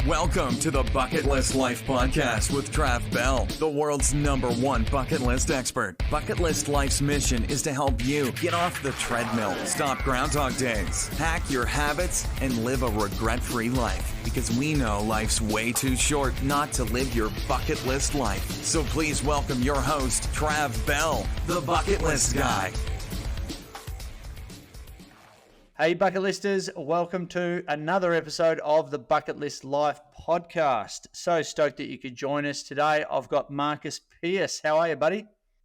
Welcome to the Bucket List Life Podcast with Trav Bell, the world's #1 bucket list expert. Bucket List Life's mission is to help you get off the treadmill, stop Groundhog Days, hack your habits, and live a regret-free life. Because we know life's way too short not to live your bucket list life. So please welcome your host, Trav Bell, the Bucket List Guy. Hey Bucket Listers, welcome to another episode of the Bucket List Life podcast. So stoked that you could join us today. I've got Marcus Pearce. How are you, buddy?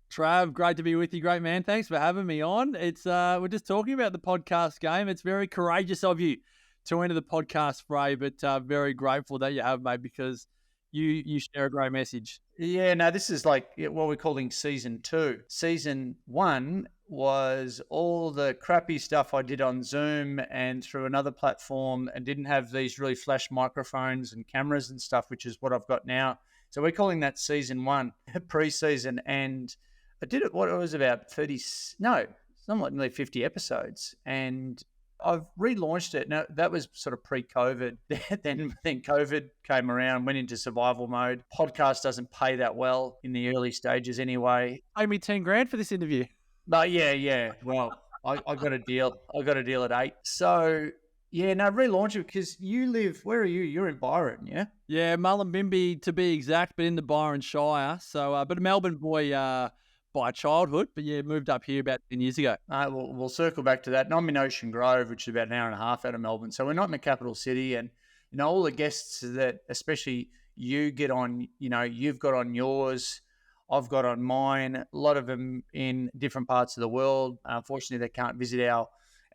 Trav, great to be with you. Great man. Thanks for having me on. It's we're just talking about the podcast game. It's very courageous of you to enter the podcast fray, but very grateful that you have, mate, because you share a great message. Yeah, no, this is like what we're calling season 2. Season 1 was all the crappy stuff I did on Zoom and through another platform and didn't have these really flash microphones and cameras and stuff, which is what I've got now. So we're calling that season 1, pre-season. And I did it, what it was about somewhat nearly 50 episodes. And I've relaunched it. Now, that was sort of pre-COVID. then COVID came around, went into survival mode. Podcast doesn't pay that well in the early stages anyway. Pay me 10 grand for this interview. But yeah. Well, I got a deal. I got a deal at 8. So yeah, no, relaunch it because you live. Where are you? You're in Byron, yeah. Yeah, Mullumbimby to be exact, but in the Byron Shire. So, but a Melbourne boy by childhood, but yeah, moved up here about 10 years ago. We'll circle back to that. And I'm in Ocean Grove, which is about an hour and a half out of Melbourne. So we're not in the capital city, and you know all the guests that, especially you get on. You know, you've got on yours. I've got on mine, a lot of them in different parts of the world. Unfortunately, they can't visit our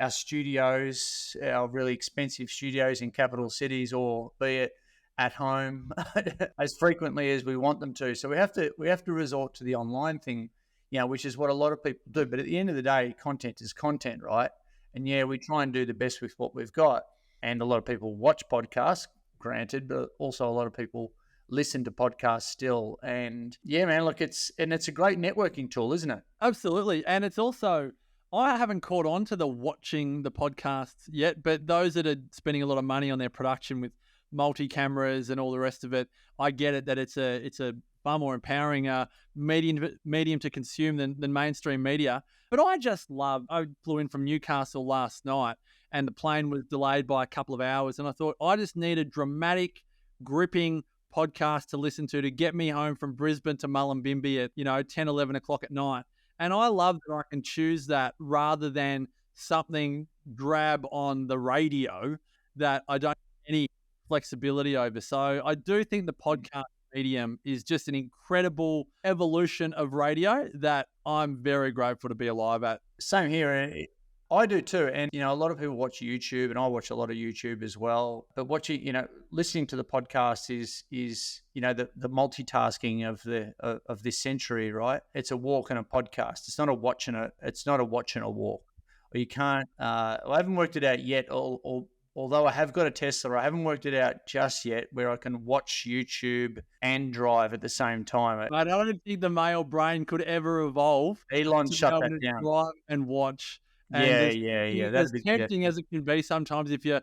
studios, our really expensive studios in capital cities, or be it at home as frequently as we want them to. So we have to resort to the online thing, you know, which is what a lot of people do. But at the end of the day, content is content, right? And yeah, we try and do the best with what we've got. And a lot of people watch podcasts, granted, but also a lot of people listen to podcasts still. And yeah, man, look, it's a great networking tool, isn't it? Absolutely. And it's also, I haven't caught on to the watching the podcasts yet, but those that are spending a lot of money on their production with multi-cameras and all the rest of it, I get it that it's a far more empowering medium to consume than mainstream media. But I flew in from Newcastle last night and the plane was delayed by a couple of hours. And I thought I just need a dramatic, gripping podcast to listen to get me home from Brisbane to Mullumbimby at 10, 11 o'clock at night. And I love that I can choose that rather than something drab on the radio that I don't have any flexibility over. So I do think the podcast medium is just an incredible evolution of radio that I'm very grateful to be alive at. Same here. I do too. And, you know, a lot of people watch YouTube and I watch a lot of YouTube as well. But listening to the podcast is the multitasking of this century, right? It's a walk and a podcast. It's not a watch and a walk. Or you can't, I haven't worked it out yet. Although I have got a Tesla, I haven't worked it out just yet where I can watch YouTube and drive at the same time. But I don't think the male brain could ever evolve. Elon shut that down. Drive and watch. And yeah. As tempting as it can be sometimes if your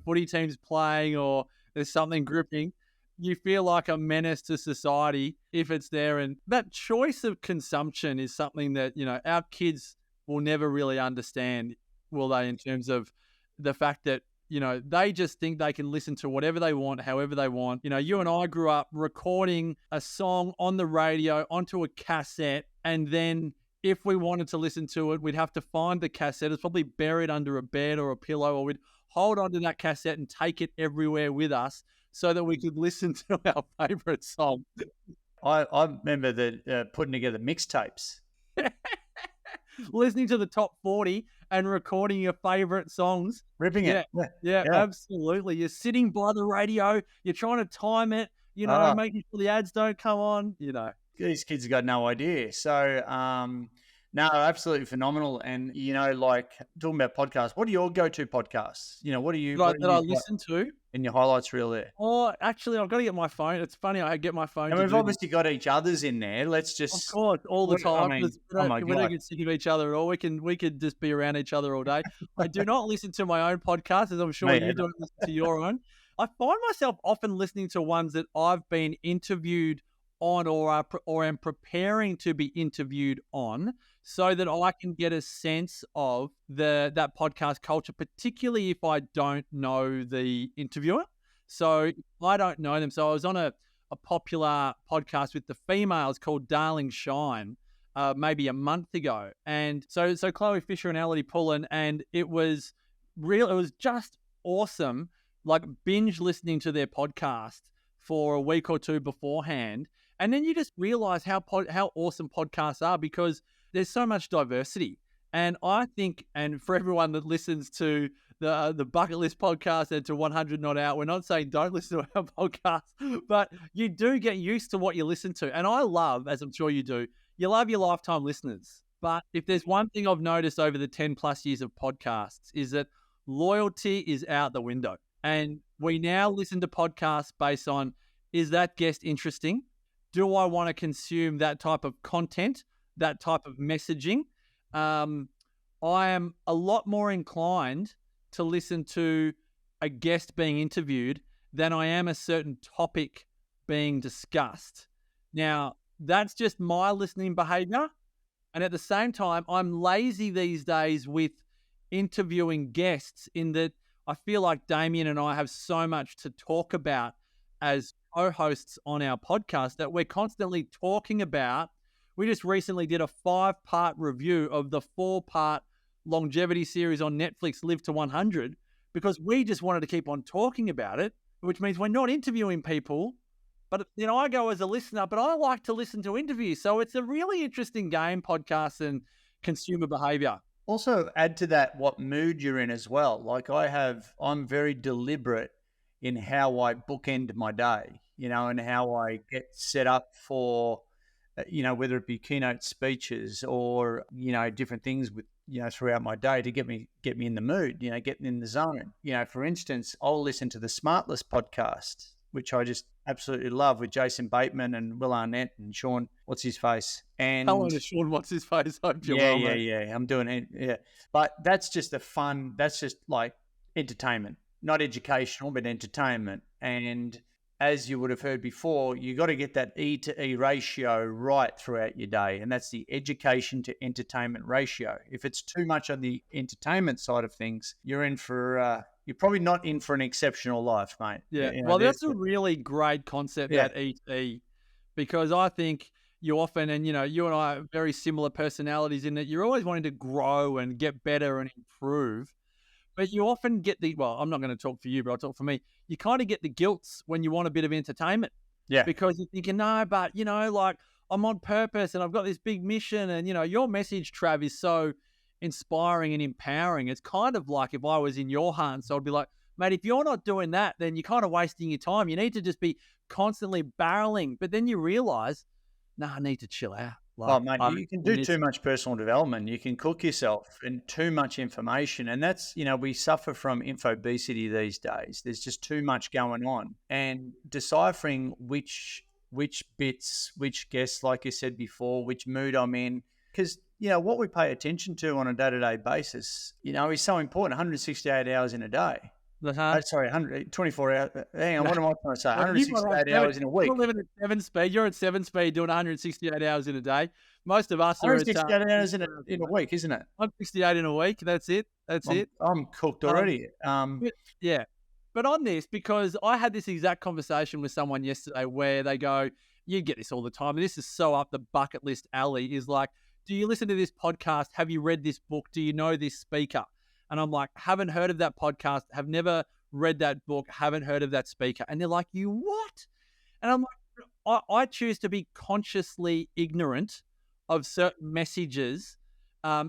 footy team's playing or there's something gripping, you feel like a menace to society if it's there. And that choice of consumption is something that, our kids will never really understand, will they, in terms of the fact that, they just think they can listen to whatever they want, however they want. You and I grew up recording a song on the radio onto a cassette, and then if we wanted to listen to it, we'd have to find the cassette. It's probably buried under a bed or a pillow, or we'd hold onto that cassette and take it everywhere with us so that we could listen to our favorite song. I remember putting together mixtapes. Listening to the top 40 and recording your favorite songs. Ripping it. Yeah, absolutely. You're sitting by the radio. You're trying to time it, making sure the ads don't come on, These kids have got no idea. So, no, absolutely phenomenal. And, like talking about podcasts, what are your go-to podcasts? What do you... That I listen to? In your highlights reel there. Oh, actually, I've got to get my phone. It's funny, I get my phone. And we've obviously got each other's in there. Let's just... Of course, all the time. We don't get sick of each other at all. We could just be around each other all day. I do not listen to my own podcast, as I'm sure you don't listen to your own. I find myself often listening to ones that I've been interviewed on or am preparing to be interviewed on, so that I can get a sense of that podcast culture, particularly if I don't know the interviewer. So if I don't know them. So I was on a popular podcast with the females called Darling Shine maybe a month ago. And so Chloe Fisher and Elodie Pullen, and it was just awesome, like binge listening to their podcast for a week or two beforehand. And then you just realize how awesome podcasts are, because there's so much diversity. And I think, and for everyone that listens to the Bucket List podcast and to 100 Not Out, we're not saying don't listen to our podcast, but you do get used to what you listen to. And I love, as I'm sure you do, you love your lifetime listeners. But if there's one thing I've noticed over the 10 plus years of podcasts, is that loyalty is out the window. And we now listen to podcasts based on, is that guest interesting? Do I want to consume that type of content, that type of messaging? I am a lot more inclined to listen to a guest being interviewed than I am a certain topic being discussed. Now, that's just my listening behavior. And at the same time, I'm lazy these days with interviewing guests, in that I feel like Damien and I have so much to talk about as co-hosts on our podcast that we're constantly talking about. We just recently did a 5-part review of the 4-part longevity series on Netflix, Live to 100, because we just wanted to keep on talking about it, which means we're not interviewing people. But, I go as a listener, but I like to listen to interviews. So it's a really interesting game, podcasts and consumer behavior. Also add to that what mood you're in as well. Like I'm very deliberate in how I bookend my day, and how I get set up for, whether it be keynote speeches or, different things with, throughout my day to get me in the mood, getting in the zone. For instance, I'll listen to the Smartless podcast, which I just absolutely love, with Jason Bateman and Will Arnett and Sean, what's his face? And hello to Sean, what's his face? Yeah. I'm doing it. Yeah. But that's just that's just like entertainment, not educational, but entertainment. And as you would have heard before, you got to get that E to E ratio right throughout your day. And that's the education to entertainment ratio. If it's too much on the entertainment side of things, you're you're probably not in for an exceptional life, mate. Yeah. Well, that's a really great concept, that E to E, because I think you often, and you and I are very similar personalities in that you're always wanting to grow and get better and improve. But you often get I'm not going to talk for you, but I'll talk for me. You kind of get the guilts when you want a bit of entertainment. Yeah. Because you're thinking, no, but, like I'm on purpose and I've got this big mission. And, your message, Trav, is so inspiring and empowering. It's kind of like if I was in your hands, so I'd be like, mate, if you're not doing that, then you're kind of wasting your time. You need to just be constantly barreling. But then you realize, I need to chill out. Mate, you can do too much personal development. You can cook yourself and too much information. And that's, we suffer from infobesity these days. There's just too much going on. And deciphering which bits, which guests, like you said before, which mood I'm in. Because, what we pay attention to on a day-to-day basis, is so important. 168 hours in a day. 24 hours. Hang on, what am I trying to say? 168 hours in a week. You're living at 7 speed. You're at 7 speed doing 168 hours in a day. Most of us are at 168 hours in a week, isn't it? 168 in a week. That's it. I'm cooked already. Yeah. But on this, because I had this exact conversation with someone yesterday where they go, you get this all the time. And this is so up the bucket list alley, is like, do you listen to this podcast? Have you read this book? Do you know this speaker? And I'm like, haven't heard of that podcast, have never read that book, haven't heard of that speaker. And they're like, you what? And I'm like, I choose to be consciously ignorant of certain messages,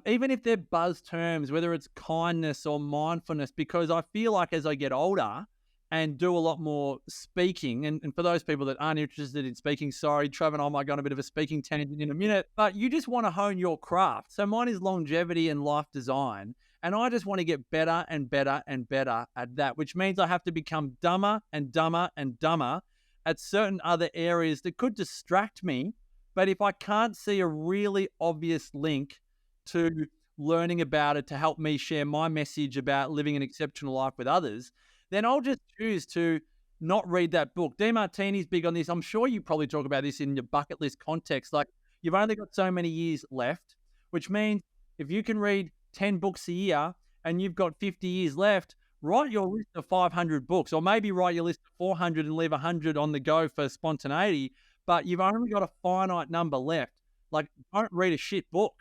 even if they're buzz terms, whether it's kindness or mindfulness, because I feel like as I get older and do a lot more speaking, and for those people that aren't interested in speaking, sorry, Trav and I might go on a bit of a speaking tangent in a minute, but you just want to hone your craft. So mine is longevity and life design. And I just want to get better and better and better at that, which means I have to become dumber and dumber and dumber at certain other areas that could distract me. But if I can't see a really obvious link to learning about it to help me share my message about living an exceptional life with others, then I'll just choose to not read that book. DeMartini's big on this. I'm sure you probably talk about this in your bucket list context. Like, you've only got so many years left, which means if you can read 10 books a year and you've got 50 years left, write your list of 500 books, or maybe write your list of 400 and leave 100 on the go for spontaneity, but you've only got a finite number left. Like, don't read a shit book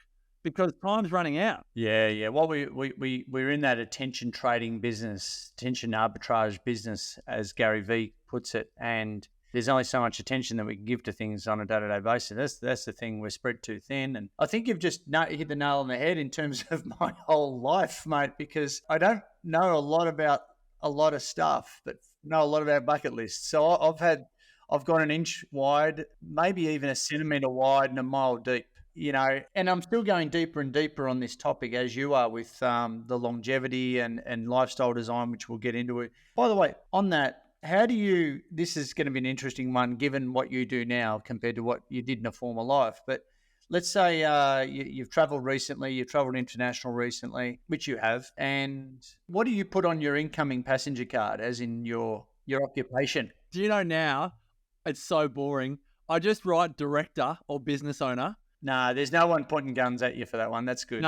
because time's running out. Yeah. Well, we're in that attention trading business, attention arbitrage business, as Gary Vee puts it. And there's only so much attention that we can give to things on a day-to-day basis. That's the thing. We're spread too thin. And I think you've just hit the nail on the head in terms of my whole life, mate, because I don't know a lot about a lot of stuff, but know a lot about bucket lists. So I've got an inch wide, maybe even a centimetre wide and a mile deep. And I'm still going deeper and deeper on this topic, as you are, with the longevity and lifestyle design, which we'll get into it. By the way, on that, this is going to be an interesting one, given what you do now compared to what you did in a former life. But let's say you've traveled recently, you've traveled international recently, which you have. And what do you put on your incoming passenger card, as in your occupation? Do you know now, it's so boring. I just write director or business owner. Nah, there's no one pointing guns at you for that one. That's good.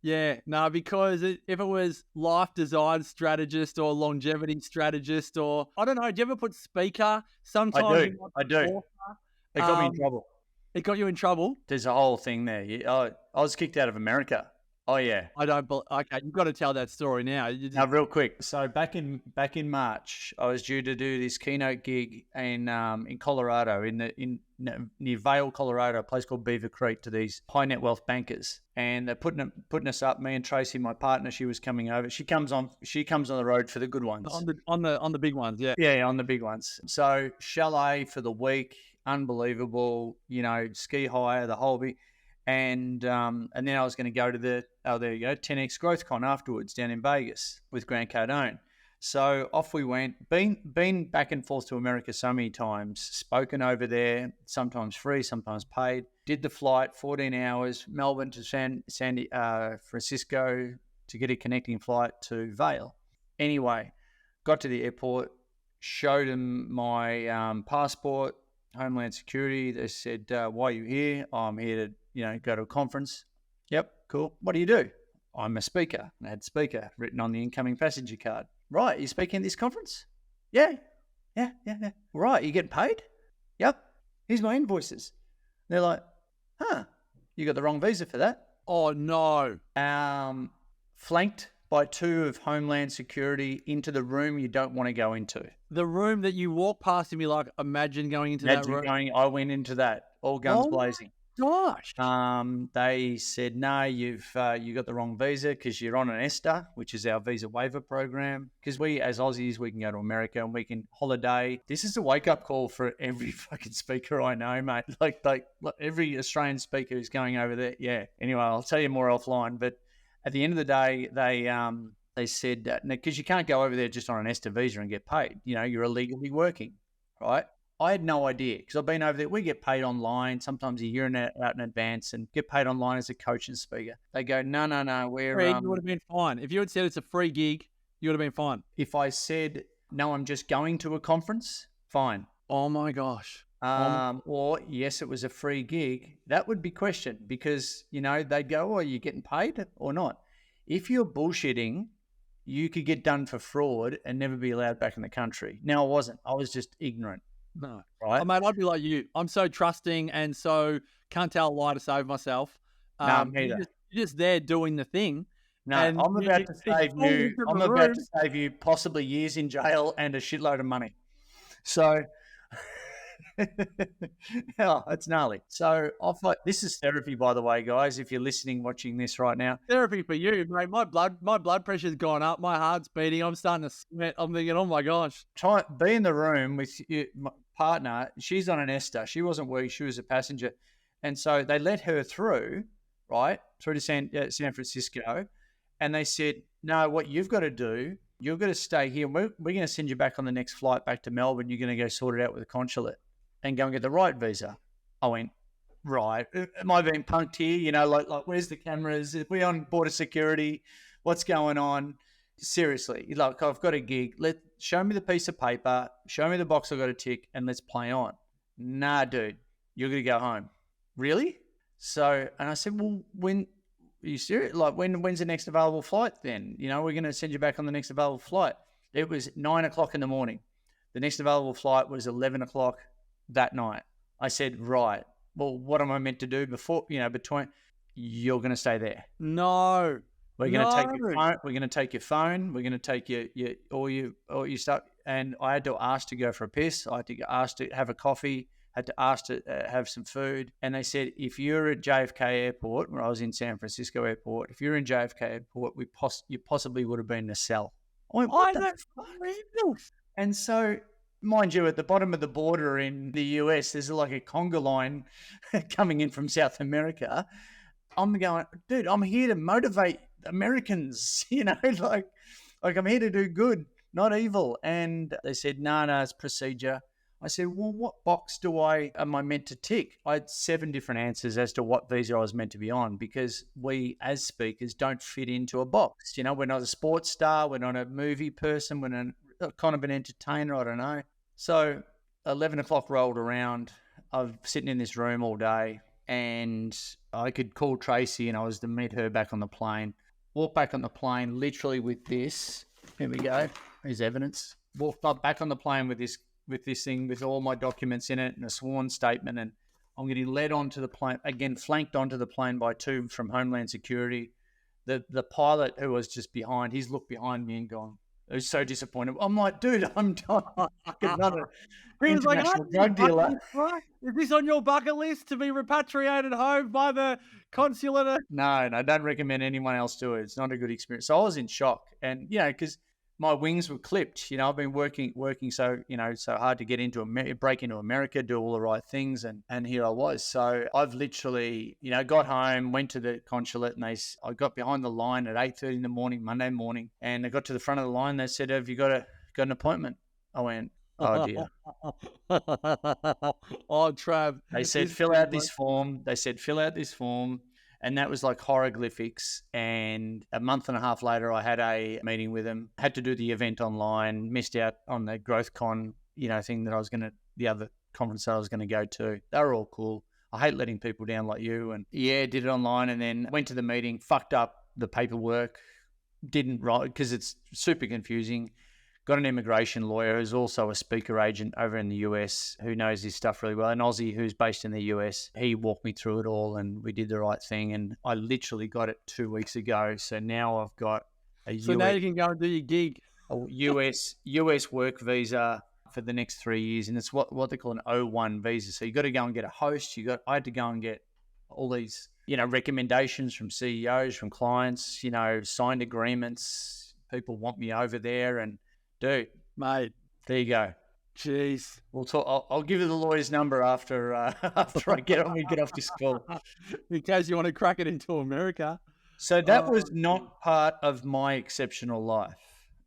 Because if it was life design strategist or longevity strategist, or I don't know, do you ever put speaker? Sometimes I do. It got me in trouble. It got you in trouble? There's a whole thing there. I was kicked out of America. Oh yeah. Okay, you've got to tell that story now. Now, real quick. So back in March, I was due to do this keynote gig in Colorado, near Vail, Colorado, a place called Beaver Creek, to these high net wealth bankers, and they're putting us up. Me and Tracy, my partner, she was coming over. She comes on the road for the good ones. On the big ones, yeah. Yeah, on the big ones. So chalet for the week, unbelievable. Ski hire, the whole bit. And then I was going to go to the 10X Growth Con afterwards down in Vegas with Grant Cardone. So off we went. Been back and forth to America so many times. Spoken over there, sometimes free, sometimes paid. Did the flight, 14 hours, Melbourne to San Francisco to get a connecting flight to Vail. Anyway, got to the airport, showed them my passport, Homeland Security. They said, "Why are you here?" "I'm here to go to a conference." "Yep, cool. What do you do?" "I'm a speaker." And I had speaker written on the incoming passenger card. "Right, you speaking at this conference?" Yeah. "Right, you getting paid?" "Yep. Here's my invoices." They're like, "Huh, you got the wrong visa for that." Oh, no. Flanked by two of Homeland Security into the room you don't want to go into. The room that you walk past and be like, imagine going into that room. I went into that, all guns blazing. Gosh. They said, "No, you got the wrong visa because you're on an ESTA, which is our visa waiver program. Because we, as Aussies, we can go to America and we can holiday." This is a wake-up call for every fucking speaker I know, mate. Like every Australian speaker who's going over there. Yeah. Anyway, I'll tell you more offline. But at the end of the day, they said, because you can't go over there just on an ESTA visa and get paid. You're illegally working, right? I had no idea, because I've been over there. We get paid online, sometimes a year out in advance, and get paid online as a coach and speaker. They go, no, we're... You would have been fine. If you had said it's a free gig, you would have been fine. If I said, "No, I'm just going to a conference," fine. Oh my gosh. Or, yes, it was a free gig, that would be questioned, because, they'd go, "Are you getting paid or not?" If you're bullshitting, you could get done for fraud and never be allowed back in the country. Now, I wasn't. I was just ignorant. No. Right? Oh, mate, I'd be like you. I'm so trusting and so can't tell a lie to save myself. No, neither. You're just there doing the thing. No, I'm about to save you. I'm about to save you possibly years in jail and a shitload of money. So, it's gnarly. So, this is therapy, by the way, guys. If you're listening, watching this right now, therapy for you, mate. My blood pressure's gone up. My heart's beating. I'm starting to sweat. I'm thinking, oh my gosh. Try be in the room with my partner. She's on an ESTA. She wasn't working. She was a passenger, and so they let her through, right, through to San Francisco, and they said, "No, what you've got to do, you've got to stay here. We're going to send you back on the next flight back to Melbourne. You're going to go sort it out with the consulate and go and get the right visa." I went, "Right, am I being punked here? Like where's the cameras? Are we on border security? What's going on?" seriously, like I've got a gig. Show me the piece of paper, show me the box I've got to tick, and let's play on. Nah, dude, you're going to go home. Really? So, and I said, well, when are you serious? Like, when's the next available flight then? You know, we're going to send you back on the next available flight. It was 9 o'clock in the morning. The next available flight was 11 o'clock that night. I said, right, well, what am I meant to do before, between, you're going to stay there. No. We're going to take your phone. We're going to take your phone. We're going to take all your stuff. And I had to ask to go for a piss. I had to ask to have a coffee. Had to ask to have some food. And they said, if you're at JFK Airport, where I was in San Francisco Airport, if you're in JFK Airport, you possibly would have been in a cell. I went, what the fuck? And so, mind you, at the bottom of the border in the US, there's like a conga line coming in from South America. I'm going, dude, I'm here to motivate Americans, like I'm here to do good, not evil. And they said, no, it's procedure. I said, well, what box am I meant to tick? I had 7 different answers as to what visa I was meant to be on, because we as speakers don't fit into a box. We're not a sports star. We're not a movie person. We're not kind of an entertainer. I don't know. So 11 o'clock rolled around. I'm sitting in this room all day, and I could call Tracy, and I was to meet her back on the plane. Walk back on the plane literally with this. Here we go. Here's evidence. Walked up back on the plane with this thing with all my documents in it and a sworn statement, and I'm getting led onto the plane, again flanked onto the plane by 2 from Homeland Security. The pilot who was just behind, he's looked behind me and gone, he was so disappointed. I'm like, dude, I'm not an international drug dealer. Is this on your bucket list to be repatriated home by the consulate? No, don't recommend anyone else do it. It's not a good experience. So I was in shock, and because my wings were clipped. I've been working so hard to get break into America, do all the right things, and here I was. So I've literally, got home, went to the consulate, and I got behind the line at 8:30 in the morning, Monday morning, and I got to the front of the line. They said, "Have you got an appointment?" I went, "Oh dear." Oh, Trav. They said, fill out this form. And that was like hieroglyphics. And a month and a half later, I had a meeting with them. Had to do the event online. Missed out on the GrowthCon, thing that the other conference that I was going to go to. They were all cool. I hate letting people down like you. And did it online, and then went to the meeting. Fucked up the paperwork. Didn't write because it's super confusing. Got an immigration lawyer who's also a speaker agent over in the US who knows his stuff really well. An Aussie who's based in the US. He walked me through it all, and we did the right thing. And I literally got it 2 weeks ago. So now I've got So now you can go and do your gig. A US work visa for the next 3 years. And it's what they call an O1 visa. So you got to go and get a host. I had to go and get all these, recommendations from CEOs, from clients, signed agreements. People want me over there, and dude, mate, there you go. Jeez, we'll talk. I'll give you the lawyer's number after I get off this call, in case you want to crack it into America. So that was not part of my exceptional life.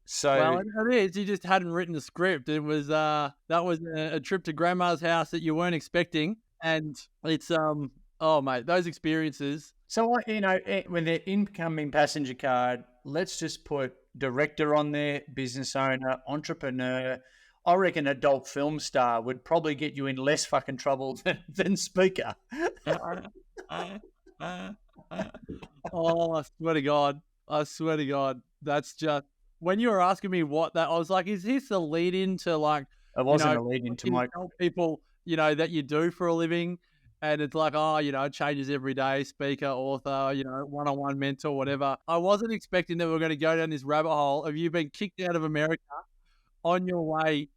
So well, it is. You just hadn't written the script. It was that was a trip to grandma's house that you weren't expecting, and it's oh mate, those experiences. So when the incoming passenger card, let's just put director on there, business owner, entrepreneur. I reckon adult film star would probably get you in less fucking trouble than speaker. Oh, I swear to God. That's just, when you were asking me what that, I was like, is this a lead into like, it wasn't a lead into my people, that you do for a living. And it's like, it changes every day, speaker, author, one-on-one mentor, whatever. I wasn't expecting that we were going to go down this rabbit hole of you being kicked out of America on your way.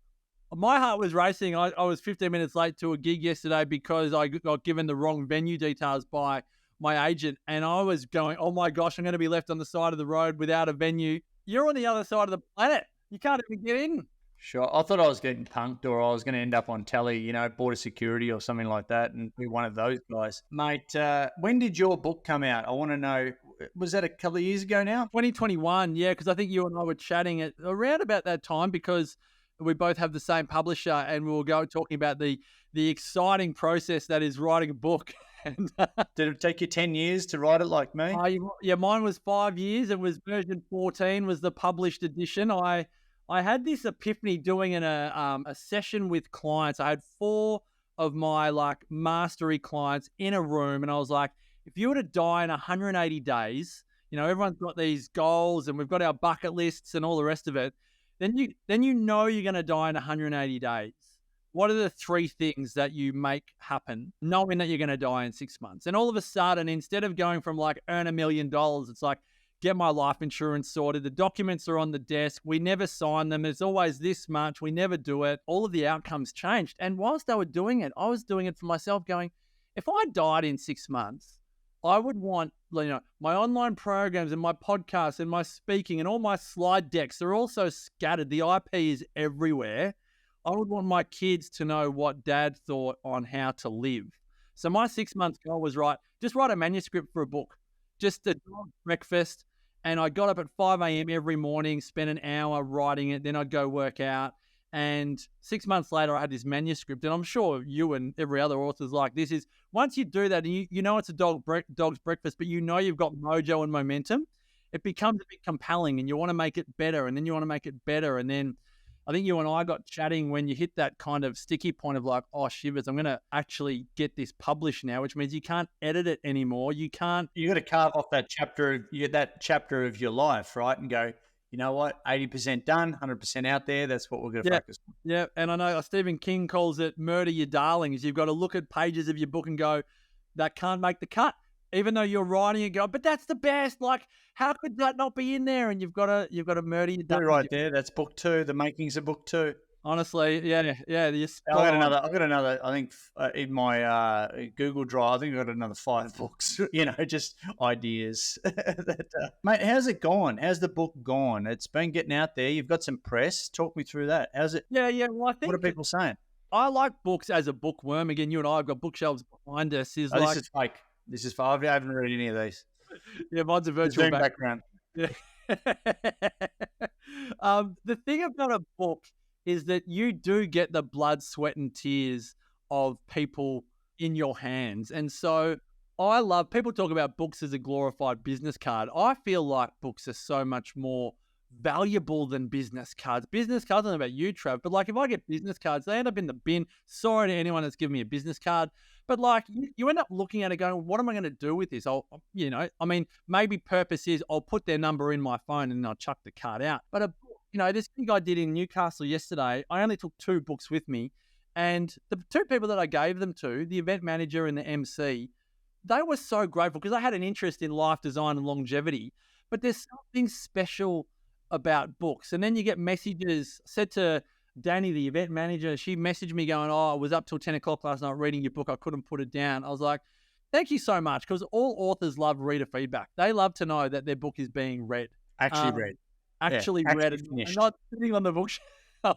My heart was racing. I was 15 minutes late to a gig yesterday because I got given the wrong venue details by my agent. And I was going, oh my gosh, I'm going to be left on the side of the road without a venue. You're on the other side of the planet. You can't even get in. Sure. I thought I was getting punked, or I was going to end up on telly, border security or something like that, and be one of those guys. Mate, when did your book come out? I want to know. Was that a couple of years ago now? 2021, yeah, because I think you and I were chatting at around about that time, because we both have the same publisher, and we were talking about the exciting process that is writing a book. And did it take you 10 years to write it like me? Yeah, mine was 5 years. It was version 14 was the published edition. I had this epiphany doing a session with clients. I had 4 of my like mastery clients in a room, and I was like, if you were to die in 180 days, everyone's got these goals and we've got our bucket lists and all the rest of it, then you know you're going to die in 180 days. What are the 3 things that you make happen knowing that you're going to die in 6 months? And all of a sudden, instead of going from like earn $1 million, it's like get my life insurance sorted. The documents are on the desk. We never sign them. It's always this much. We never do it. All of the outcomes changed. And whilst they were doing it, I was doing it for myself going, if I died in 6 months, I would want, my online programs and my podcasts and my speaking and all my slide decks, they're all so scattered. The IP is everywhere. I would want my kids to know what dad thought on how to live. So my 6-month goal was just write a manuscript for a book, just a dog breakfast. And I got up at 5 a.m. every morning, spent an hour writing it. Then I'd go work out. And 6 months later, I had this manuscript. And I'm sure you and every other author's like this is, once you do that, and you know it's a dog's breakfast, but you've got mojo and momentum, it becomes a bit compelling and you want to make it better. And then you want to make it better. And then I think you and I got chatting when you hit that kind of sticky point of like, oh, shivers, I'm going to actually get this published now, which means you can't edit it anymore. You got to carve off that chapter of your life, right? And go, you know what, 80% done, 100% out there. That's what we're going to focus on. Yeah, and I know Stephen King calls it murder your darlings. You've got to look at pages of your book and go, that can't make the cut. Even though you're writing and go, but that's the best. Like, how could that not be in there? And you've got to murder your darlings. Right there. That's book 2. The makings of book 2. Honestly, yeah. I've got another. I think in my Google Drive, I think I've got another 5 books. Just ideas. Mate, how's it gone? How's the book gone? It's been getting out there. You've got some press. Talk me through that. How's it? Yeah. Well, I think. What are people saying? I like books as a bookworm. Again, you and I have got bookshelves behind us. This is fake. This is fake. I haven't read any of these. Yeah, mine's a virtual background. Yeah. The thing about a book is that you do get the blood, sweat, and tears of people in your hands. And so I love, people talk about books as a glorified business card. I feel like books are so much more valuable than business cards. Business cards, I don't know about you, Trav, but like if I get business cards, they end up in the bin. Sorry to anyone that's given me a business card. But like you end up looking at it going, what am I going to do with this? Maybe purpose is I'll put their number in my phone and I'll chuck the card out. But this thing I did in Newcastle yesterday, I only took 2 books with me. And the 2 people that I gave them to, the event manager and the MC, they were so grateful because I had an interest in life design and longevity. But there's something special about books. And then you get messages. I said to Danny, the event manager, she messaged me going, I was up till 10 o'clock last night reading your book. I couldn't put it down. I was like, thank you so much, because all authors love reader feedback. They love to know that their book is being read. Actually read. Actually read and not sitting on the bookshelf.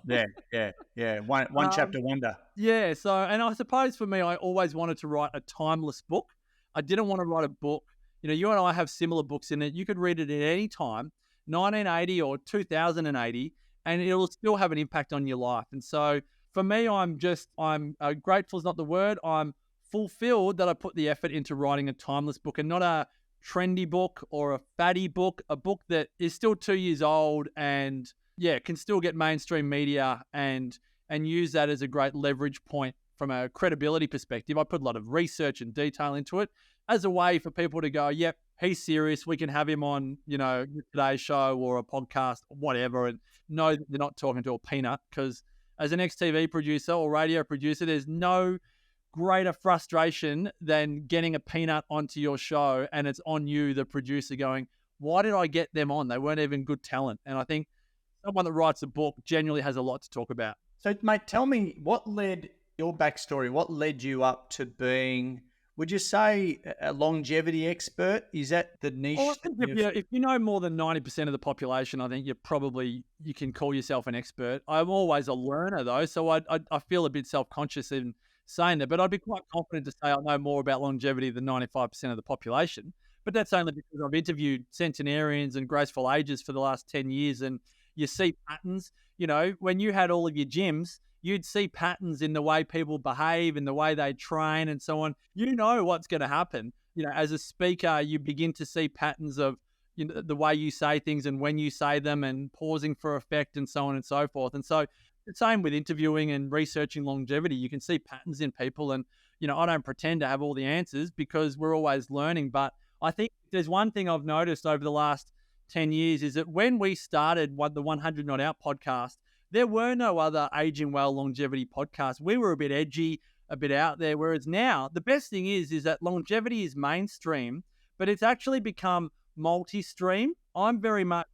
Yeah. One chapter wonder. Yeah. So, and I suppose for me, I always wanted to write a timeless book. I didn't want to write a book. You and I have similar books in it. You could read it at any time, 1980 or 2080, and it will still have an impact on your life. And so for me, I'm grateful is not the word. I'm fulfilled that I put the effort into writing a timeless book and not a trendy book or a fatty book, a book that is still 2 years old and can still get mainstream media and use that as a great leverage point from a credibility perspective. I put a lot of research and detail into it as a way for people to go, yep, he's serious. We can have him on, today's show or a podcast or whatever, and know that they're not talking to a peanut, because as an ex-TV producer or radio producer, there's no greater frustration than getting a peanut onto your show and it's on you, the producer, going, why did I get them on? They weren't even good talent. And I think someone that writes a book genuinely has a lot to talk about. So, mate, tell me what led your backstory. What led you up to being, would you say, a longevity expert? Is that the niche? Well, if you know more than 90% of the population, I think you can call yourself an expert. I'm always a learner, though, so I feel a bit self-conscious in saying that, but I'd be quite confident to say I know more about longevity than 95% of the population. But that's only because I've interviewed centenarians and graceful ages for the last 10 years, and you see patterns. You know, when you had all of your gyms, you'd see patterns in the way people behave and the way they train and so on. You know what's going to happen. You know, as a speaker, you begin to see patterns of, you know, the way you say things and when you say them and pausing for effect and so on and so forth. And so the same with interviewing and researching longevity. You can see patterns in people. And, you know, I don't pretend to have all the answers because we're always learning. But I think there's one thing I've noticed over the last 10 years is that when we started the 100 Not Out podcast, there were no other aging well longevity podcasts. We were a bit edgy, a bit out there. Whereas now the best thing is that longevity is mainstream, but it's actually become multi-stream. I'm very much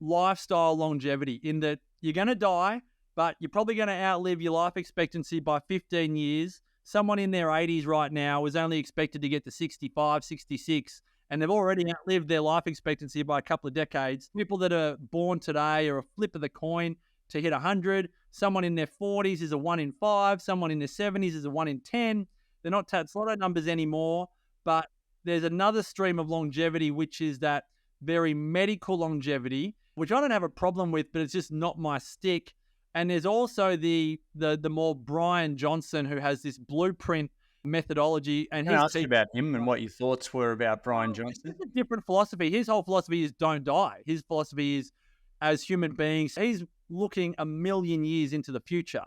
lifestyle longevity in that you're going to die, but you're probably going to outlive your life expectancy by 15 years. Someone in their 80s right now is only expected to get to 65, 66, and they've already outlived their life expectancy by a couple of decades. People that are born today are a flip of the coin to hit 100. Someone in their 40s is a 1 in 5. Someone in their 70s is a 1 in 10. They're not Tats-Lotto numbers anymore, but there's another stream of longevity, which is that very medical longevity, which I don't have a problem with, but it's just not my stick. And there's also the more Brian Johnson, who has this blueprint methodology. And I asked you about him and what your thoughts were about Brian Johnson. It's a different philosophy. His whole philosophy is don't die. His philosophy is, as human beings, he's looking a million years into the future.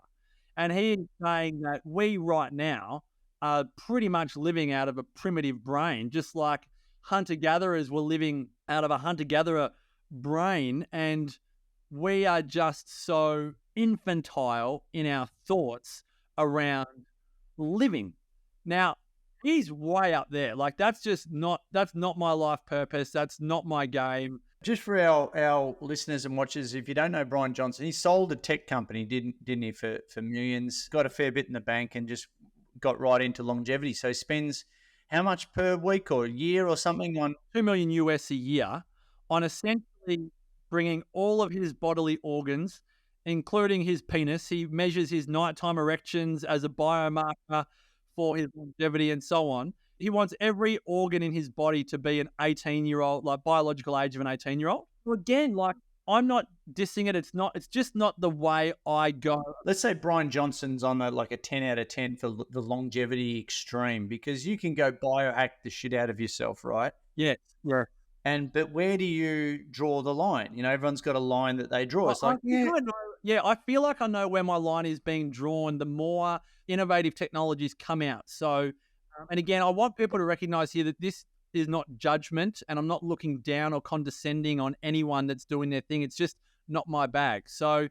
And he's saying that we right now are pretty much living out of a primitive brain, just like hunter-gatherers were living out of a hunter-gatherer brain. And we are just so infantile in our thoughts around living. Now, he's way up there. Like, that's not my life purpose. That's not my game. Just for our listeners and watchers, if you don't know Brian Johnson, he sold a tech company, didn't he, for millions, got a fair bit in the bank and just got right into longevity. So he spends how much per week or year or something on $2 million US a year on essentially bringing all of his bodily organs, including his penis. He measures his nighttime erections as a biomarker for his longevity and so on. He wants every organ in his body to be an 18-year-old, like biological age of an 18-year-old. So again, like, I'm not dissing it. It's just not the way I go. Let's say Brian Johnson's on a 10 out of 10 for the longevity extreme, because you can go biohack the shit out of yourself, right? Yeah. But where do you draw the line? You know, everyone's got a line that they draw. It's like, I feel like I know where my line is being drawn the more innovative technologies come out. So, and again, I want people to recognize here that this is not judgment, and I'm not looking down or condescending on anyone that's doing their thing. It's just not my bag. So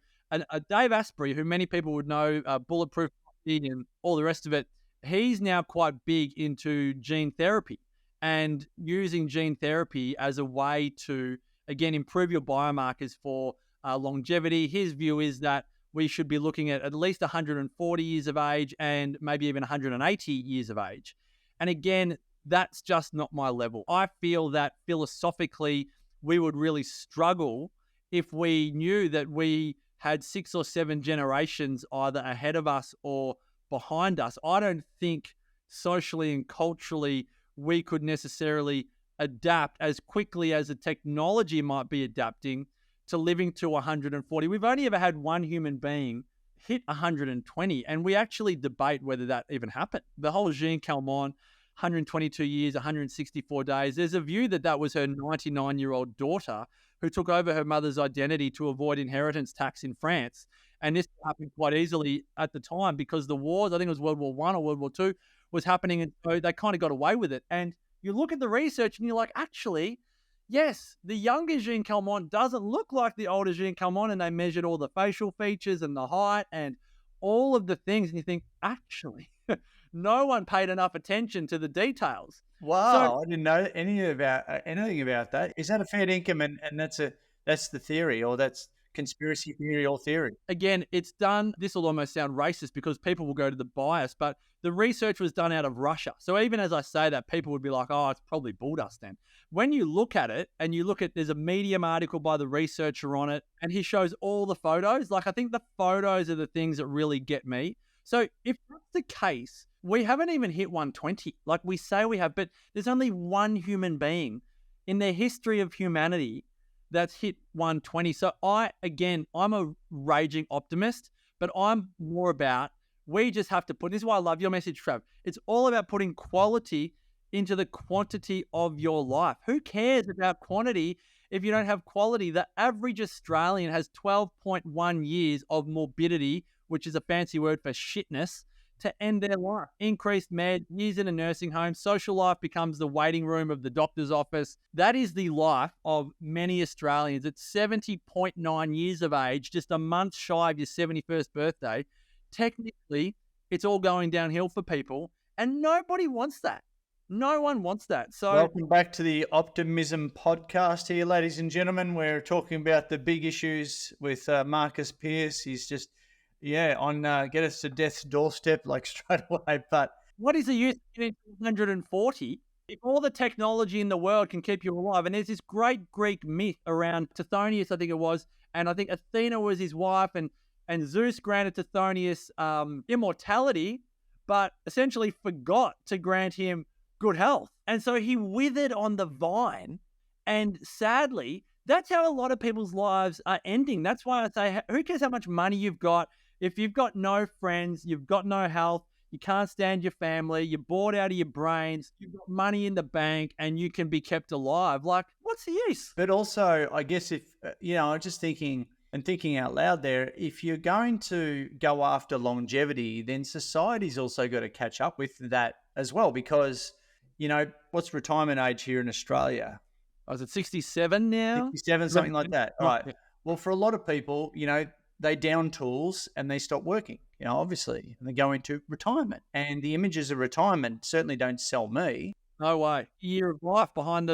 Dave Asprey, who many people would know, Bulletproof and all the rest of it, he's now quite big into gene therapy and using gene therapy as a way to, again, improve your biomarkers for longevity. His view is that we should be looking at least 140 years of age and maybe even 180 years of age. And again, that's just not my level. I feel that philosophically, we would really struggle if we knew that we had 6 or 7 generations either ahead of us or behind us. I don't think socially and culturally we could necessarily adapt as quickly as the technology might be adapting to living to 140. We've only ever had one human being hit 120, and we actually debate whether that even happened. The whole Jean Calment, 122 years, 164 days. There's a view that that was her 99-year-old daughter who took over her mother's identity to avoid inheritance tax in France. And this happened quite easily at the time because the wars, I think it was World War I or World War II, was happening. And so they kind of got away with it. And you look at the research and you're like, actually, yes, the younger Jean Calment doesn't look like the older Jean Calment. And they measured all the facial features and the height and all of the things. And you think, actually, no one paid enough attention to the details. Wow, so, I didn't know anything about that. Is that a fair income? And that's the theory, or that's conspiracy theory or theory? Again, it's done. This will almost sound racist because people will go to the bias, but the research was done out of Russia. So even as I say that, people would be like, oh, it's probably bull dust then. When you look at it and you look at, there's a Medium article by the researcher on it, and he shows all the photos. Like, I think the photos are the things that really get me. So if that's the case, we haven't even hit 120. Like we say we have, but there's only one human being in the history of humanity that's hit 120. So I'm a raging optimist, but I'm more about, we just have to put, this is why I love your message, Trav. It's all about putting quality into the quantity of your life. Who cares about quantity if you don't have quality? The average Australian has 12.1 years of morbidity, which is a fancy word for shitness, to end their life. Increased years in a nursing home. Social life becomes the waiting room of the doctor's office. That is the life of many Australians. At 70.9 years of age, just a month shy of your 71st birthday, technically, it's all going downhill for people, and nobody wants that. No one wants that. So, welcome back to the Optimism Podcast here, ladies and gentlemen. We're talking about the big issues with Marcus Pearce. He's just, on get us to death's doorstep like straight away. But what is the use of getting 140 if all the technology in the world can keep you alive? And there's this great Greek myth around Tithonius, I think it was, and I think Athena was his wife, and Zeus granted Tithonius immortality, but essentially forgot to grant him good health. And so he withered on the vine. And sadly, that's how a lot of people's lives are ending. That's why I say, who cares how much money you've got? If you've got no friends, you've got no health, you can't stand your family, you're bored out of your brains, you've got money in the bank, and you can be kept alive. Like, what's the use? But also, I guess if, I'm just thinking out loud there, if you're going to go after longevity, then society's also got to catch up with that as well, because, what's retirement age here in Australia? Is it 67 now? 67, something like that. All right. Yeah. Well, for a lot of people, they down tools and they stop working, obviously, and they go into retirement. And the images of retirement certainly don't sell me. No way. Year of life behind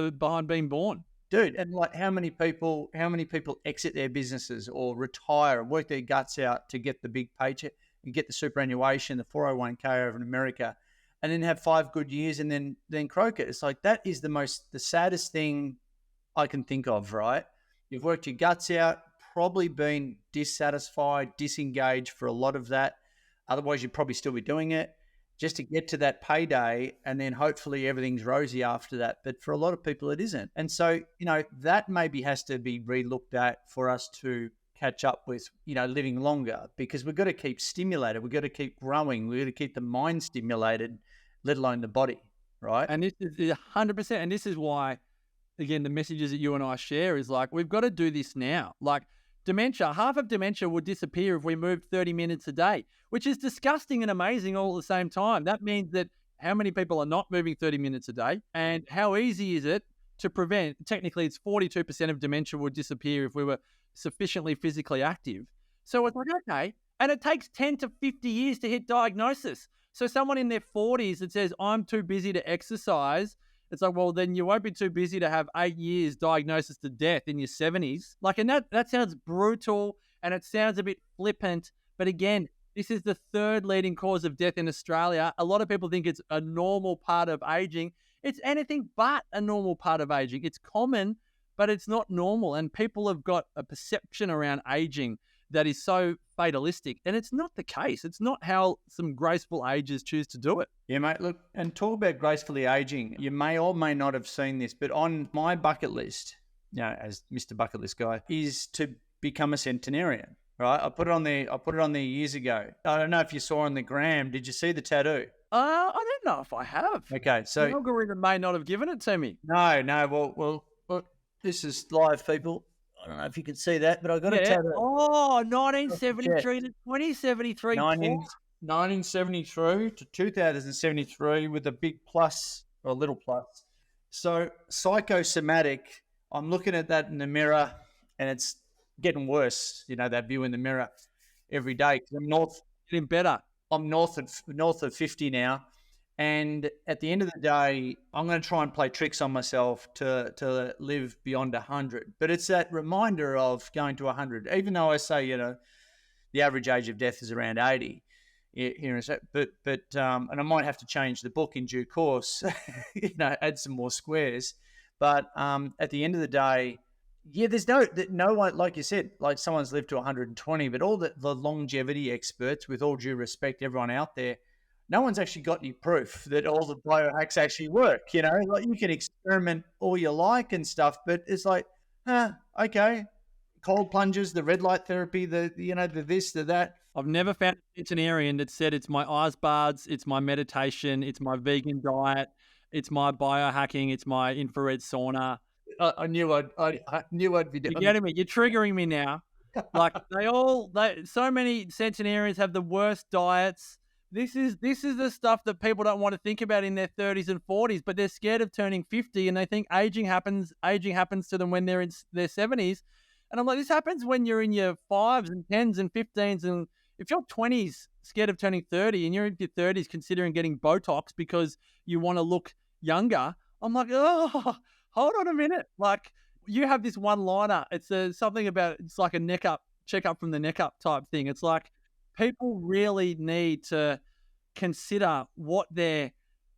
being born. Dude, and like how many people exit their businesses or retire and work their guts out to get the big paycheck and get the superannuation, the 401k over in America, and then have 5 good years and then croak it. It's like, that is the saddest thing I can think of, right? You've worked your guts out, probably been dissatisfied, disengaged for a lot of that. Otherwise, you'd probably still be doing it just to get to that payday, and then hopefully everything's rosy after that. But for a lot of people, it isn't. And so, that maybe has to be re-looked at for us to catch up with, living longer, because we've got to keep stimulated. We've got to keep growing. We've got to keep the mind stimulated, let alone the body, right? And this is 100%. And this is why, again, the messages that you and I share is like, we've got to do this now. Like, dementia, half of dementia would disappear if we moved 30 minutes a day, which is disgusting and amazing all at the same time. That means that how many people are not moving 30 minutes a day, and how easy is it to prevent? Technically, it's 42% of dementia would disappear if we were sufficiently physically active. So it's like, okay. And it takes 10 to 50 years to hit diagnosis. So someone in their 40s that says, I'm too busy to exercise, it's like, well, then you won't be too busy to have 8 years diagnosis to death in your 70s. Like, and that sounds brutal and it sounds a bit flippant. But again, this is the third leading cause of death in Australia. A lot of people think it's a normal part of aging. It's anything but a normal part of aging. It's common, but it's not normal. And people have got a perception around aging that is so fatalistic. And it's not the case. It's not how some graceful ages choose to do it. Yeah, mate. Look, and talk about gracefully aging. You may or may not have seen this, but on my bucket list, as Mr. Bucket List guy, is to become a centenarian, right? I put it on there years ago. I don't know if you saw on the gram. Did you see the tattoo? I don't know if I have. Okay, so the algorithm may not have given it to me. No. Well, this is live, people. I don't know if you can see that, but I got a tattoo. Oh, 1973 to 2073. 1973 to 2073 with a big plus or a little plus. So psychosomatic, I'm looking at that in the mirror and it's getting worse, that view in the mirror every day. I'm getting better. I'm north of 50 now. And at the end of the day, I'm going to try and play tricks on myself to live beyond 100. But it's that reminder of going to 100, even though I say, the average age of death is around 80 here in a sec. But and I might have to change the book in due course, add some more squares. But at the end of the day, there's no one, like you said, like someone's lived to 120, but all the longevity experts, with all due respect, everyone out there, no one's actually got any proof that all the biohacks actually work. Like, you can experiment all you like and stuff, but it's like Okay. Cold plunges, the red light therapy, the this, the that. I've never found a centenarian that said it's my ice baths, it's my meditation, it's my vegan diet, it's my biohacking, it's my infrared sauna. I knew I knew I'd be You're doing. getting me? You're triggering me now. Like so many centenarians have the worst diets. This is the stuff that people don't want to think about in their 30s and 40s, but they're scared of turning 50 and they think aging happens to them when they're in their 70s. And I'm like, this happens when you're in your 5s and 10s and 15s. And if you're 20s scared of turning 30 and you're in your 30s considering getting Botox because you want to look younger, I'm like, oh, hold on a minute. Like, you have this one-liner. It's something about, it's like a neck up, check up from the neck up type thing. It's like people really need to consider what they're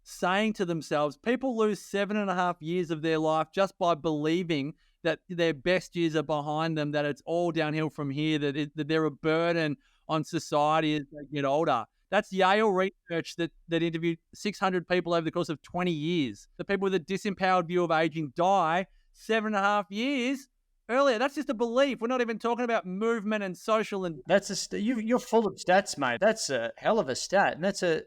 saying to themselves. People lose 7.5 years of their life just by believing that their best years are behind them, that it's all downhill from here, that they're a burden on society as they get older. That's Yale research that interviewed 600 people over the course of 20 years. The people with a disempowered view of aging die 7.5 years earlier. That's just a belief. We're not even talking about movement and social. And That's you're full of stats, mate. That's a hell of a stat, and that's a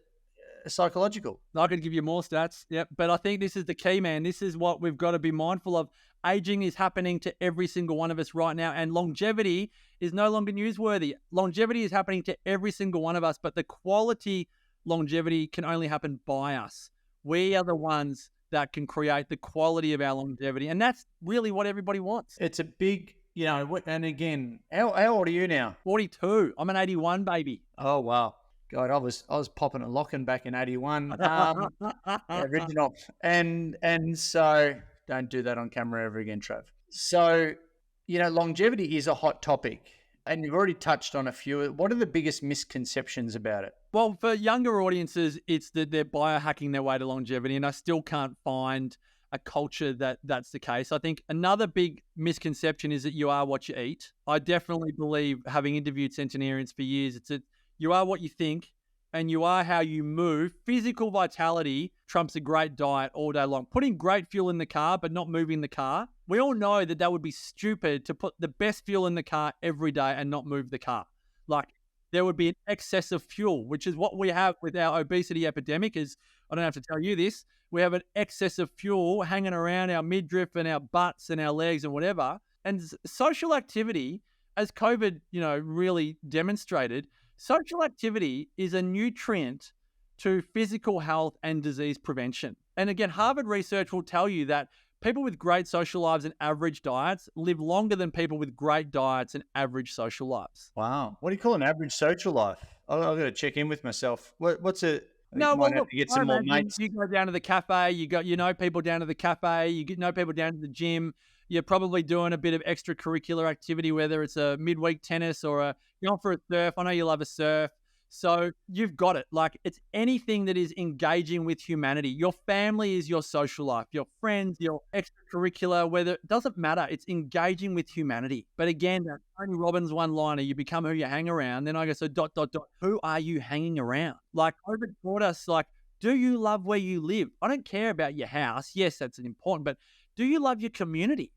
psychological. I could give you more stats. Yep. But I think this is the key, man. This is what we've got to be mindful of. Aging is happening to every single one of us right now, and longevity is no longer newsworthy. Longevity is happening to every single one of us, but the quality longevity can only happen by us. We are the ones that can create the quality of our longevity, and that's really what everybody wants. It's a big, and again, how old are you now? 42. I'm an 81 baby. Oh, wow. God, I was popping a locking back in 81. Original. And so don't do that on camera ever again, Trav. So, longevity is a hot topic, and you've already touched on a few. What are the biggest misconceptions about it? Well, for younger audiences, it's that they're biohacking their way to longevity, and I still can't find a culture that's the case. I think another big misconception is that you are what you eat. I definitely believe, having interviewed centenarians for years, it's that you are what you think and you are how you move. Physical vitality trumps a great diet all day long. Putting great fuel in the car but not moving the car. We all know that would be stupid to put the best fuel in the car every day and not move the car. Like, there would be an excess of fuel, which is what we have with our obesity epidemic. Is, I don't have to tell you this, we have an excess of fuel hanging around our midriff and our butts and our legs and whatever. And social activity, as COVID, really demonstrated, social activity is a nutrient to physical health and disease prevention. And again, Harvard research will tell you that people with great social lives and average diets live longer than people with great diets and average social lives. Wow. What do you call an average social life? I've got to check in with myself. What's it? No, well, look, to get some more mates. You go down to the cafe, people down to the cafe, people down to the gym. You're probably doing a bit of extracurricular activity, whether it's a midweek tennis or you're going for a surf. I know you love a surf. So you've got it. Like, it's anything that is engaging with humanity. Your family is your social life, your friends, your extracurricular, whether it doesn't matter. It's engaging with humanity. But again, that Tony Robbins one-liner, you become who you hang around. Then I go, so ... who are you hanging around? Like, COVID taught us, like, do you love where you live? I don't care about your house. Yes, that's important, but do you love your community?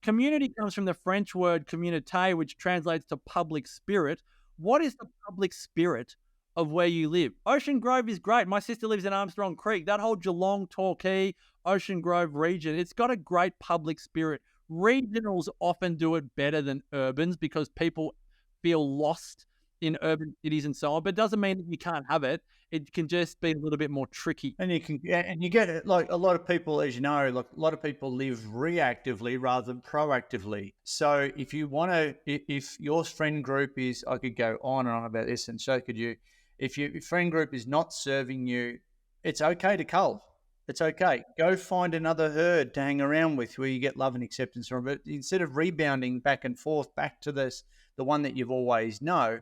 Community comes from the French word communauté, which translates to public spirit. What is the public spirit of where you live? Ocean Grove is great. My sister lives in Armstrong Creek. That whole Geelong, Torquay, Ocean Grove region, it's got a great public spirit. Regionals often do it better than urbans because people feel lost in urban cities and so on, but it doesn't mean that you can't have it. It can just be a little bit more tricky. And you get it, like a lot of people, as you know, like a lot of people live reactively rather than proactively. So if you want to, if your friend group is, I could go on and on about this, and so could you. If your friend group is not serving you, it's okay to cull. It's okay. Go find another herd to hang around with where you get love and acceptance from. But instead of rebounding back and forth back to the one that you've always know,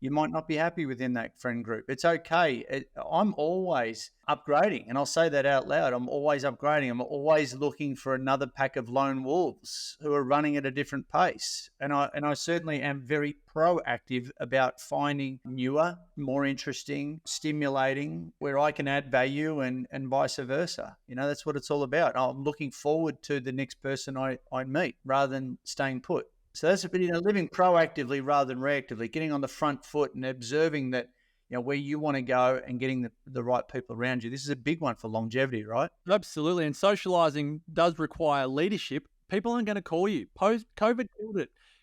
you might not be happy within that friend group. It's okay. I'm always upgrading, and I'll say that out loud. I'm always upgrading. I'm always looking for another pack of lone wolves who are running at a different pace. And I certainly am very proactive about finding newer, more interesting, stimulating, where I can add value and vice versa. That's what it's all about. I'm looking forward to the next person I meet rather than staying put. So that's living proactively rather than reactively, getting on the front foot and observing that, where you want to go and getting the right people around you. This is a big one for longevity, right? Absolutely. And socializing does require leadership. People aren't going to call you. Post-COVID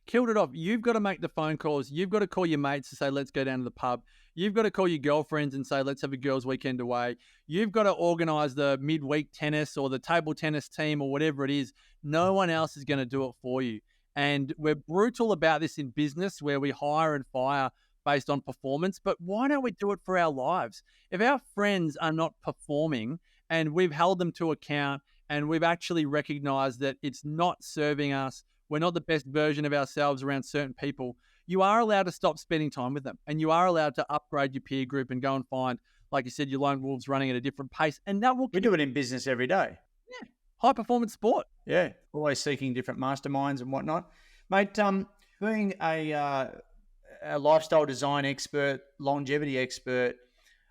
killed it off. You've got to make the phone calls. You've got to call your mates to say, let's go down to the pub. You've got to call your girlfriends and say, let's have a girls' weekend away. You've got to organize the midweek tennis or the table tennis team or whatever it is. No one else is going to do it for you. And we're brutal about this in business where we hire and fire based on performance. But why don't we do it for our lives? If our friends are not performing and we've held them to account and we've actually recognized that it's not serving us, we're not the best version of ourselves around certain people, you are allowed to stop spending time with them. And you are allowed to upgrade your peer group and go and find, like you said, your lone wolves running at a different pace. And that will... We do it in business every day. Yeah. High performance sport. Yeah, always seeking different masterminds and whatnot. Mate, being a lifestyle design expert, longevity expert,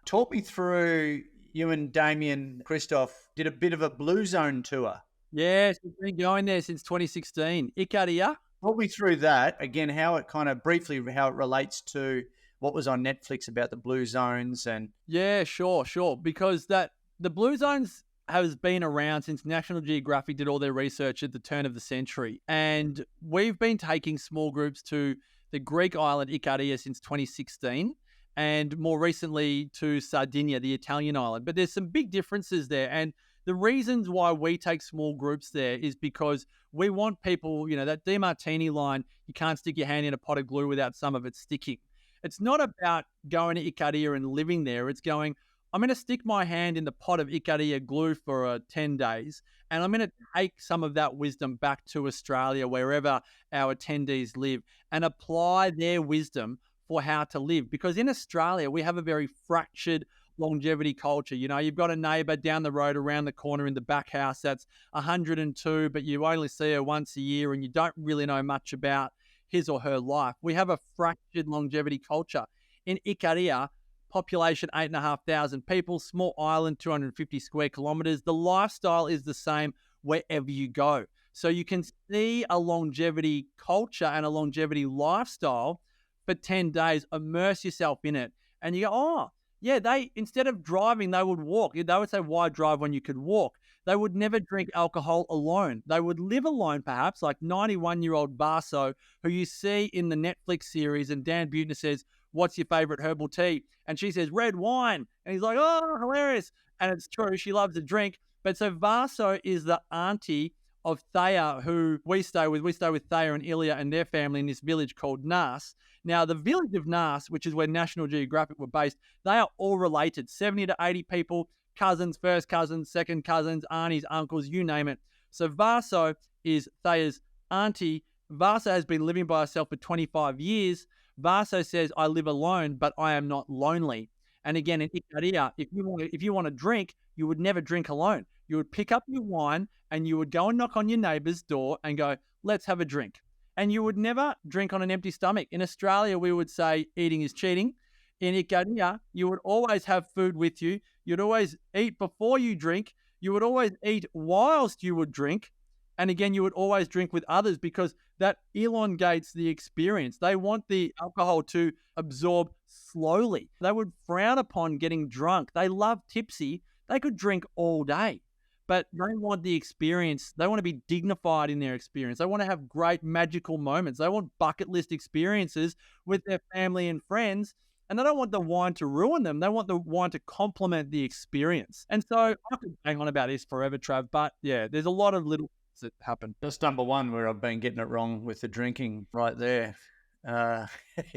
talk me through, you and Damien Christoph did a bit of a Blue Zone tour. Yes, we've been going there since 2016. Ikaria. Talk me through that, again, how it relates to what was on Netflix about the Blue Zones. And yeah, sure. Because the Blue Zones has been around since National Geographic did all their research at the turn of the century. And we've been taking small groups to the Greek island Ikaria since 2016 and more recently to Sardinia, the Italian island. But there's some big differences there. And the reasons why we take small groups there is because we want people, that DeMartini line, you can't stick your hand in a pot of glue without some of it sticking. It's not about going to Ikaria and living there. It's going, I'm going to stick my hand in the pot of Ikaria glue for 10 days, and I'm going to take some of that wisdom back to Australia, wherever our attendees live, and apply their wisdom for how to live. Because in Australia, we have a very fractured longevity culture. You've got a neighbour down the road, around the corner in the back house that's 102, but you only see her once a year and you don't really know much about his or her life. We have a fractured longevity culture. In Ikaria, population 8,500 people, small island, 250 square kilometers. The lifestyle is the same wherever you go. So you can see a longevity culture and a longevity lifestyle for 10 days, immerse yourself in it. And you go, oh, yeah, instead of driving, they would walk. They would say, why drive when you could walk? They would never drink alcohol alone. They would live alone, perhaps, like 91-year-old Vaso, who you see in the Netflix series, and Dan Buettner says, what's your favorite herbal tea? And she says, red wine. And he's like, oh, hilarious. And it's true. She loves to drink. But so Vaso is the auntie of Thea, who we stay with. We stay with Thea and Ilya and their family in this village called Nas. Now, the village of Nas, which is where National Geographic were based, they are all related, 70 to 80 people, cousins, first cousins, second cousins, aunties, uncles, you name it. So Vaso is Thea's auntie. Vaso has been living by herself for 25 years. Vaso says, I live alone, but I am not lonely. And again, in Ikaria, if you want to drink, you would never drink alone. You would pick up your wine and you would go and knock on your neighbour's door and go, let's have a drink. And you would never drink on an empty stomach. In Australia, we would say eating is cheating. In Ikaria, you would always have food with you. You'd always eat before you drink. You would always eat whilst you would drink. And again, you would always drink with others because that elongates the experience. They want the alcohol to absorb slowly. They would frown upon getting drunk. They love tipsy. They could drink all day, but they want the experience. They want to be dignified in their experience. They want to have great magical moments. They want bucket list experiences with their family and friends. And they don't want the wine to ruin them. They want the wine to complement the experience. And so I could hang on about this forever, Trav, but yeah, there's a lot of little that happen. That's number one where I've been getting it wrong with the drinking right there.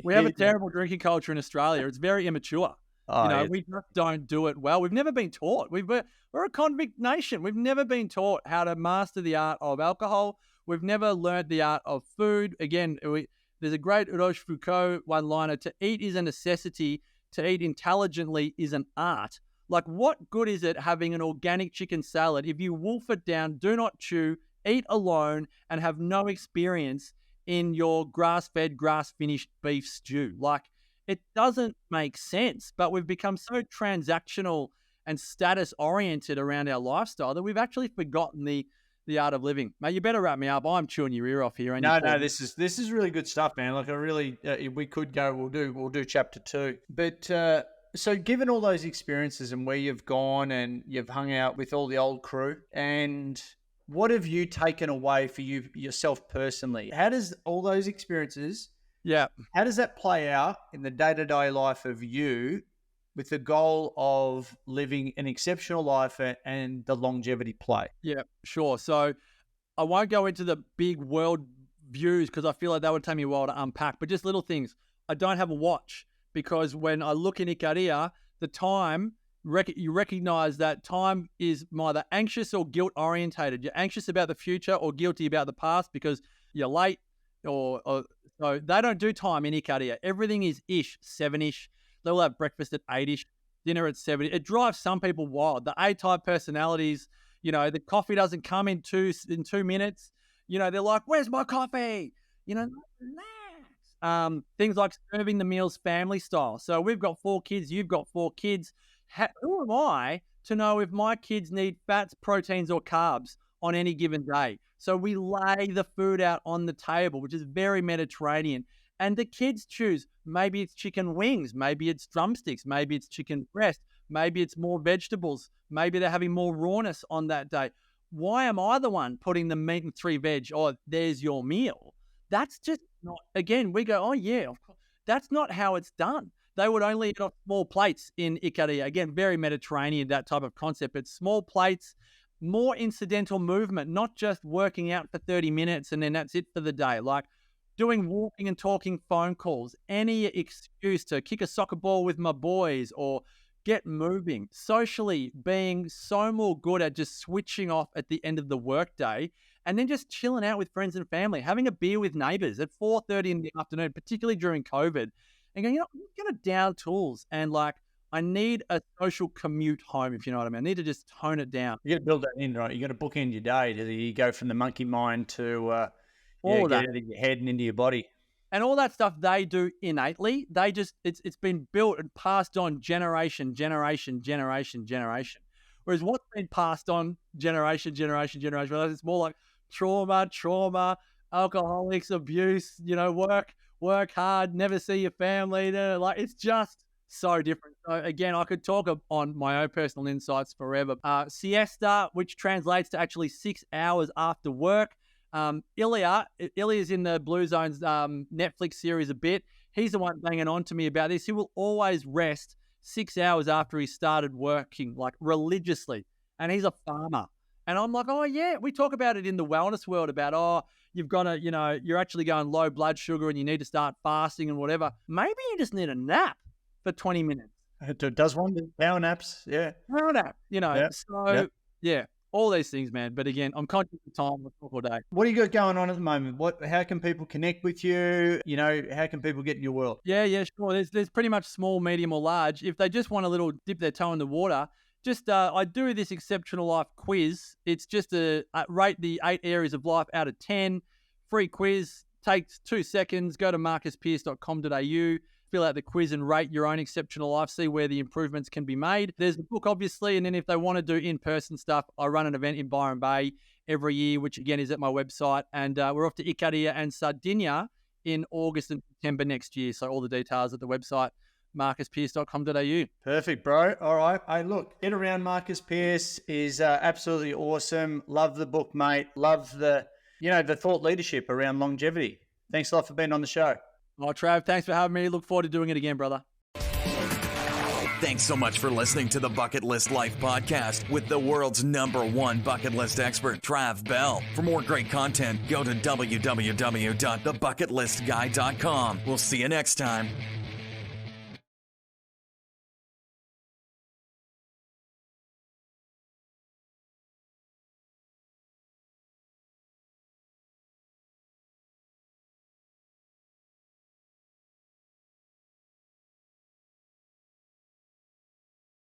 We have a terrible drinking culture in Australia. It's very immature. Oh, we just don't do it well. We've never been taught. We're a convict nation. We've never been taught how to master the art of alcohol. We've never learned the art of food. Again, There's a great Rochefoucauld one-liner: to eat is a necessity, to eat intelligently is an art. Like, what good is it having an organic chicken salad if you wolf it down, do not chew, eat alone, and have no experience in your grass-fed, grass-finished beef stew? Like, it doesn't make sense, but we've become so transactional and status-oriented around our lifestyle that we've actually forgotten the art of living. Mate, you better wrap me up. I'm chewing your ear off here. No, this is really good stuff, man. Like, I really, we could go. We'll do chapter 2. But so, given all those experiences and where you've gone and you've hung out with all the old crew, and what have you taken away for yourself personally? How does all those experiences? Yeah. How does that play out in the day-to-day life of you, with the goal of living an exceptional life and the longevity play? Yeah, sure. So I won't go into the big world views because I feel like that would take me a while to unpack, but just little things. I don't have a watch because when I look in Ikaria, the time, you recognize that time is either anxious or guilt orientated. You're anxious about the future or guilty about the past because you're late or so they don't do time in Ikaria. Everything is 7-ish. They'll have breakfast at 8-ish, dinner at 7. It drives some people wild. The A-type personalities, the coffee doesn't come in 2 minutes. They're like, where's my coffee? Relax. Things like serving the meals family style. So we've got 4 kids. You've got 4 kids. Who am I to know if my kids need fats, proteins, or carbs on any given day? So we lay the food out on the table, which is very Mediterranean. And the kids choose. Maybe it's chicken wings. Maybe it's drumsticks. Maybe it's chicken breast. Maybe it's more vegetables. Maybe they're having more rawness on that day. Why am I the one putting the meat and 3 veg? Oh, there's your meal. That's just not, again, we go, oh yeah, of course. That's not how it's done. They would only eat off small plates in Ikaria. Again, very Mediterranean, that type of concept. It's small plates, more incidental movement, not just working out for 30 minutes and then that's it for the day. Like, doing walking and talking phone calls, any excuse to kick a soccer ball with my boys or get moving. Socially, being so more good at just switching off at the end of the workday and then just chilling out with friends and family, having a beer with neighbors at 4:30 in the afternoon, particularly during COVID, and going, I'm going to down tools and I need a social commute home, if you know what I mean. I need to just tone it down. You got to build that in, right? You got to bookend your day. You go from the monkey mind to... all that out of your head and into your body. And all that stuff they do innately. They just, it's been built and passed on generation. Whereas what's been passed on generation, it's more like trauma, alcoholics, abuse, work hard, never see your family. It's just so different. So again, I could talk on my own personal insights forever. Siesta, which translates to actually 6 hours after work. Ilya's in the Blue Zone's Netflix series a bit. He's the one banging on to me about this. He will always rest 6 hours after he started working, religiously. And he's a farmer. And I'm like, oh, yeah. We talk about it in the wellness world about, you've got to, you're actually going low blood sugar and you need to start fasting and whatever. Maybe you just need a nap for 20 minutes. It does one. Power naps. Yeah. Power nap, Yep. So, yeah. All these things, man. But again, I'm conscious of time. We'll talk all day. What do you got going on at the moment? How can people connect with you? How can people get in your world? Yeah, sure. There's pretty much small, medium, or large. If they just want a little dip their toe in the water, I do this exceptional life quiz. It's just rate the 8 areas of life out of 10. Free quiz. Takes 2 seconds. Go to marcuspearce.com.au. Fill out the quiz and rate your own exceptional life, see where the improvements can be made. There's the book, obviously, and then if they want to do in-person stuff, I run an event in Byron Bay every year, which again is at my website, and we're off to Ikaria and Sardinia in August and September next year. So all the details at the website, marcuspearce.com.au. Perfect, bro. All right. Hey, look, Get Around Marcus Pearce is absolutely awesome. Love the book, mate. Love the thought leadership around longevity. Thanks a lot for being on the show. Oh, Trav, thanks for having me. Look forward to doing it again, brother. Thanks so much for listening to the Bucket List Life podcast with the world's #1 bucket list expert, Trav Bell. For more great content, go to www.thebucketlistguy.com. We'll see you next time.